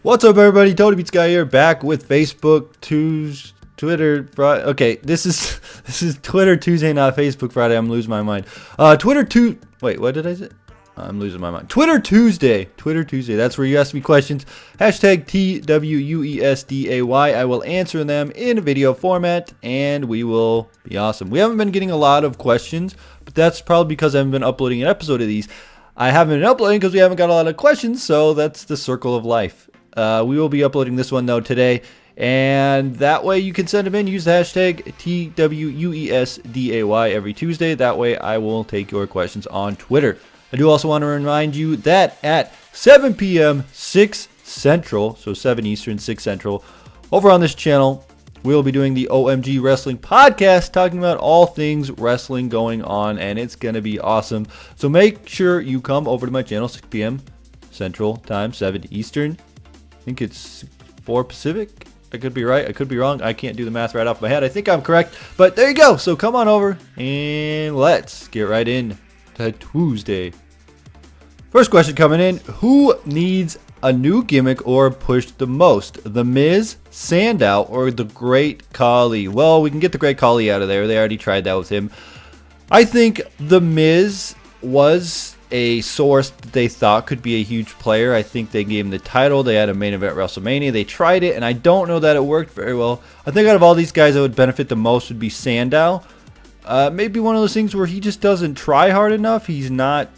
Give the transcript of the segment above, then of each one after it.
What's up, everybody? Tony Beats Guy here, back with Facebook Twitter Friday. Okay, this is Twitter Tuesday, not Facebook Friday. I'm losing my mind. Wait, what did I say? I'm losing my mind. Twitter Tuesday. That's where you ask me questions. Hashtag TWUESDAY. I will answer them in a video format, and we will be awesome. We haven't been getting a lot of questions, but that's probably because I haven't been uploading an episode of these. I haven't been uploading because we haven't got a lot of questions, so that's the circle of life. We will be uploading this one though today, and that way you can send them in. Use the hashtag TWUESDAY every Tuesday. That way I will take your questions on Twitter. I do also want to remind you that at 7 p.m. 6 Central, so 7 Eastern, 6 Central, over on this channel, we'll be doing the OMG Wrestling Podcast, talking about all things wrestling going on, and it's going to be awesome. So make sure you come over to my channel, 6 p.m. Central Time, 7 Eastern. I think it's 4 Pacific. I could be right. I could be wrong. I can't do the math right off my head. I think I'm correct. But there you go. So come on over and let's get right in to Tuesday. First question coming in. Who needs a new gimmick or push the most? The Miz, Sandow, or the Great Khali? Well, we can get the Great Khali out of there. They already tried that with him. I think the Miz was a source that they thought could be a huge player. I think they gave him the title. They had a main event at WrestleMania. They tried it, and I don't know that it worked very well. I think out of all these guys that would benefit the most would be Sandow. Maybe one of those things where he just doesn't try hard enough. He's not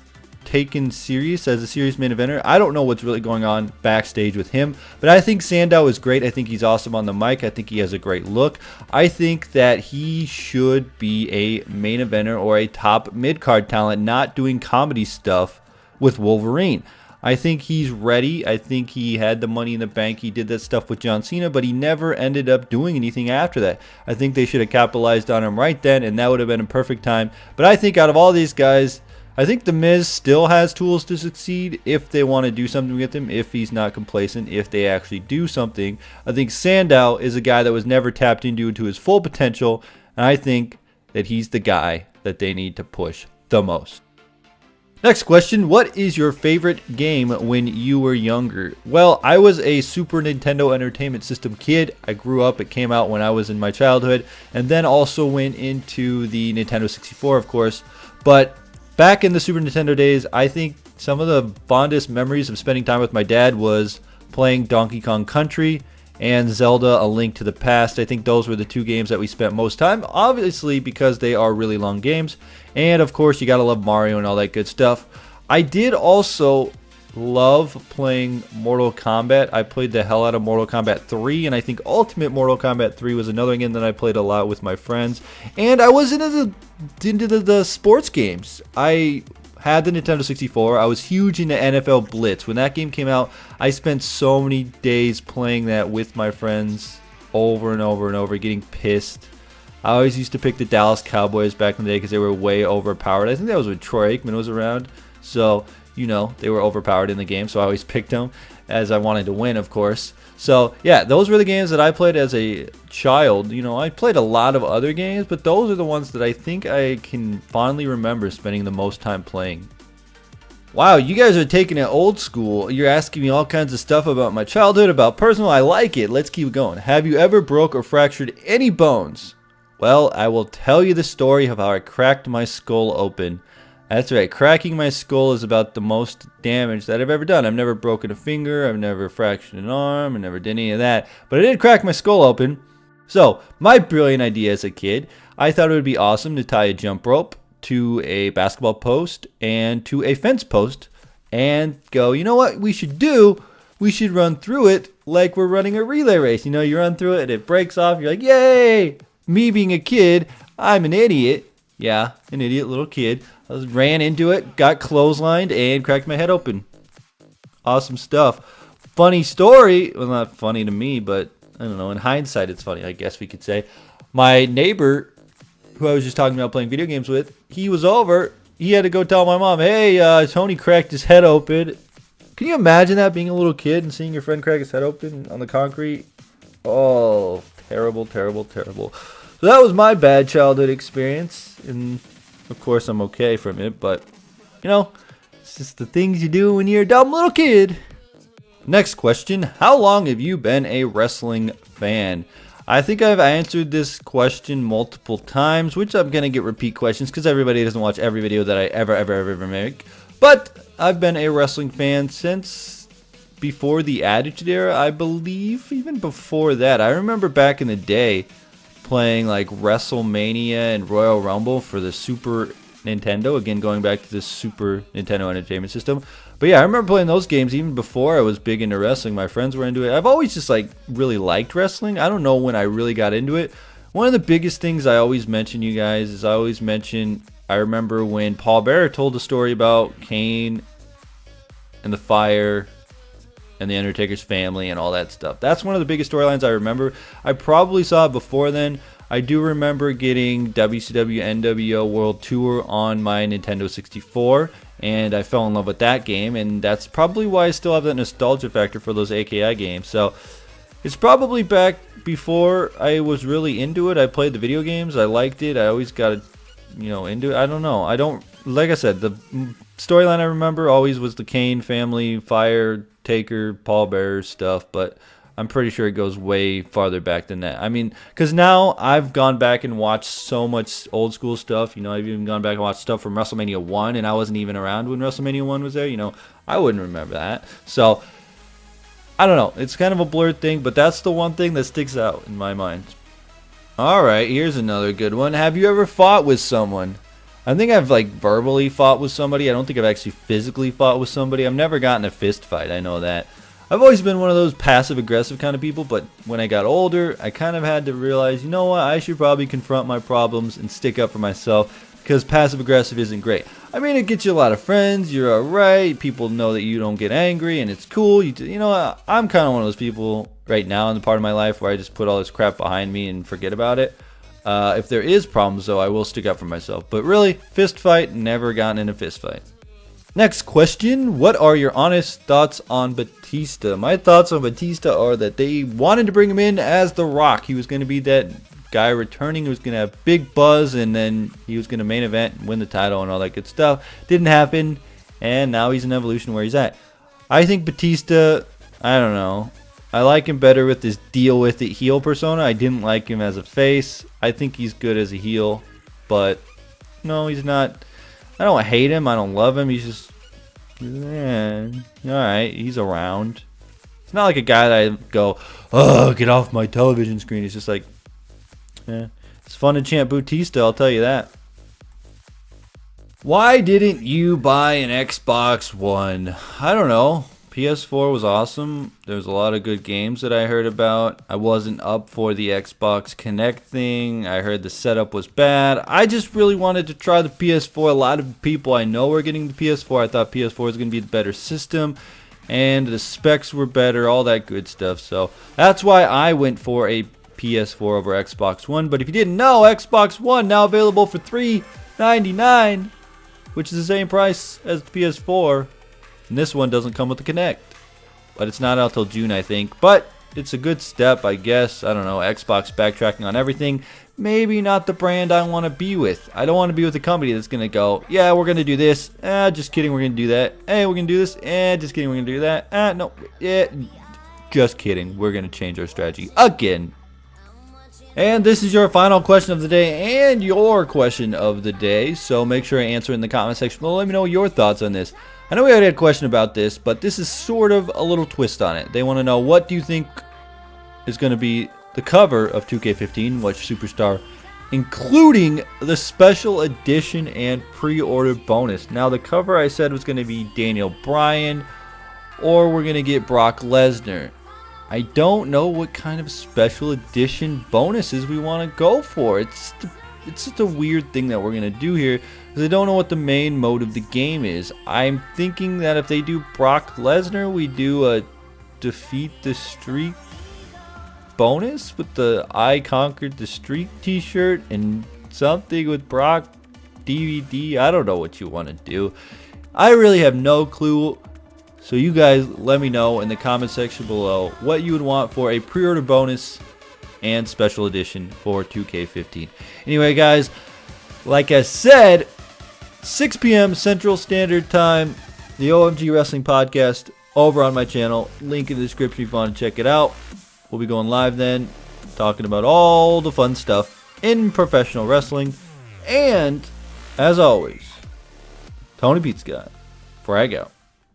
taken serious as a serious main eventer. I don't know what's really going on backstage with him, but I think Sandow is great. I think he's awesome on the mic. I think he has a great look. I think that he should be a main eventer or a top mid-card talent, not doing comedy stuff with Wolverine. I think he's ready. I think he had the money in the bank. He did that stuff with John Cena, but he never ended up doing anything after that. I think they should have capitalized on him right then, and that would have been a perfect time. But I think out of all these guys, I think The Miz still has tools to succeed if they want to do something with him, if he's not complacent, if they actually do something. I think Sandow is a guy that was never tapped into to his full potential, and I think that he's the guy that they need to push the most. Next question, what is your favorite game when you were younger? Well, I was a Super Nintendo Entertainment System kid. I grew up, it came out when I was in my childhood, and then also went into the Nintendo 64, of course. But back in the Super Nintendo days, I think some of the fondest memories of spending time with my dad was playing Donkey Kong Country and Zelda A Link to the Past. I think those were the two games that we spent most time, obviously because they are really long games. And of course, you gotta love Mario and all that good stuff. I did also love playing Mortal Kombat. I played the hell out of Mortal Kombat 3, and I think Ultimate Mortal Kombat 3 was another game that I played a lot with my friends. And I was into the sports games. I had the Nintendo 64. I was huge into NFL Blitz. When that game came out, I spent so many days playing that with my friends over and over and over, getting pissed. I always used to pick the Dallas Cowboys back in the day because they were way overpowered. I think that was when Troy Aikman was around. So, you know, they were overpowered in the game, so I always picked them as I wanted to win, of course. So, yeah, those were the games that I played as a child. You know, I played a lot of other games, but those are the ones that I think I can fondly remember spending the most time playing. Wow, you guys are taking it old school. You're asking me all kinds of stuff about my childhood, about personal. I like it. Let's keep going. Have you ever broke or fractured any bones? Well, I will tell you the story of how I cracked my skull open. That's right, cracking my skull is about the most damage that I've ever done. I've never broken a finger, I've never fractured an arm, I never did any of that. But I did crack my skull open. So, my brilliant idea as a kid, I thought it would be awesome to tie a jump rope to a basketball post and to a fence post and go, you know what we should do? We should run through it like we're running a relay race. You know, you run through it and it breaks off, you're like, yay! Me being a kid, I'm an idiot. Yeah, an idiot little kid. I ran into it, got clotheslined, and cracked my head open. Awesome stuff. Funny story. Well, not funny to me, but I don't know. In hindsight, it's funny, I guess we could say. My neighbor, who I was just talking about playing video games with, he was over. He had to go tell my mom, hey, Tony cracked his head open. Can you imagine that, being a little kid and seeing your friend crack his head open on the concrete? Oh, terrible, terrible, terrible. So that was my bad childhood experience, and of course I'm okay from it, but, you know, it's just the things you do when you're a dumb little kid. Next question, how long have you been a wrestling fan? I think I've answered this question multiple times, which I'm going to get repeat questions because everybody doesn't watch every video that I ever make. But I've been a wrestling fan since before the Attitude Era, I believe. Even before that, I remember back in the day playing like WrestleMania and Royal Rumble for the Super Nintendo. Again, going back to the Super Nintendo Entertainment System. But yeah, I remember playing those games even before I was big into wrestling. My friends were into it. I've always just like really liked wrestling. I don't know when I really got into it. One of the biggest things I always mention, you guys, is I remember when Paul Bearer told a story about Kane and the Fire and the Undertaker's family and all that stuff. That's one of the biggest storylines I remember. I probably saw it before then. I do remember getting WCW NWO World Tour on my Nintendo 64, and I fell in love with that game, and that's probably why I still have that nostalgia factor for those AKI games. So it's probably back before I was really into it. I played the video games. I liked it. I always got into it. I don't know. Like I said, the storyline I remember always was the Kane family, Fire, Taker, Paul Bearer stuff, but I'm pretty sure it goes way farther back than that. I mean, because now I've gone back and watched so much old school stuff. I've even gone back and watched stuff from WrestleMania 1, and I wasn't even around when WrestleMania 1 was there. I wouldn't remember that. So, I don't know. It's kind of a blurred thing, but that's the one thing that sticks out in my mind. Alright, here's another good one. Have you ever fought with someone? I think I've verbally fought with somebody. I don't think I've actually physically fought with somebody. I've never gotten a fist fight. I know that. I've always been one of those passive-aggressive kind of people, but when I got older, I kind of had to realize, you know what, I should probably confront my problems and stick up for myself, because passive-aggressive isn't great. I mean, it gets you a lot of friends, you're alright, people know that you don't get angry, and it's cool. I'm kind of one of those people right now in the part of my life where I just put all this crap behind me and forget about it. If there is problems, though, I will stick up for myself. But really, fist fight, never gotten in a fist fight. Next question, what are your honest thoughts on Batista? My thoughts on Batista are that they wanted to bring him in as The Rock. He was going to be that guy returning who was going to have big buzz, and then he was going to main event and win the title and all that good stuff. Didn't happen, and now he's in Evolution where he's at. I think Batista, I don't know. I like him better with his deal with it heel persona. I didn't like him as a face. I think he's good as a heel, but no, he's not. I don't hate him. I don't love him. He's just, alright. He's around. It's not like a guy that I go, oh, get off my television screen. He's just like, it's fun to chant Batista, I'll tell you that. Why didn't you buy an Xbox One? I don't know. PS4 was awesome. There's a lot of good games that I heard about. I wasn't up for the Xbox Connect thing. I heard the setup was bad. I just really wanted to try the PS4. A lot of people I know are getting the PS4. I thought PS4 was going to be the better system, and the specs were better, all that good stuff. So that's why I went for a PS4 over Xbox One. But if you didn't know, Xbox One now available for $399, which is the same price as the PS4. And this one doesn't come with the Kinect. But it's not out till June, I think. But it's a good step, I guess. I don't know. Xbox backtracking on everything. Maybe not the brand I want to be with. I don't want to be with a company that's going to go, yeah, we're going to do this. Just kidding, we're going to do that. Hey, we're going to do this. Just kidding, we're going to do that. No, just kidding. We're going to change our strategy again. And this is your final question of the day and your question of the day. So make sure to answer in the comment section below. Let me know your thoughts on this. I know we already had a question about this, but this is sort of a little twist on it. They want to know, what do you think is going to be the cover of 2K15, which superstar, including the special edition and pre-order bonus. Now, the cover I said was going to be Daniel Bryan, or we're going to get Brock Lesnar. I don't know what kind of special edition bonuses we want to go for. It's just a weird thing that we're going to do here, because I don't know what the main mode of the game is. I'm thinking that if they do Brock Lesnar, we do a Defeat the Streak bonus with the I Conquered the Streak t-shirt and something with Brock DVD. I don't know what you want to do. I really have no clue. So you guys let me know in the comment section below what you would want for a pre-order bonus and special edition for 2K15. Anyway, guys, like I said, 6 p.m. Central Standard Time, the OMG Wrestling Podcast over on my channel. Link in the description if you want to check it out. We'll be going live then, talking about all the fun stuff in professional wrestling. And, as always, Tony Pizza Guy, frag out.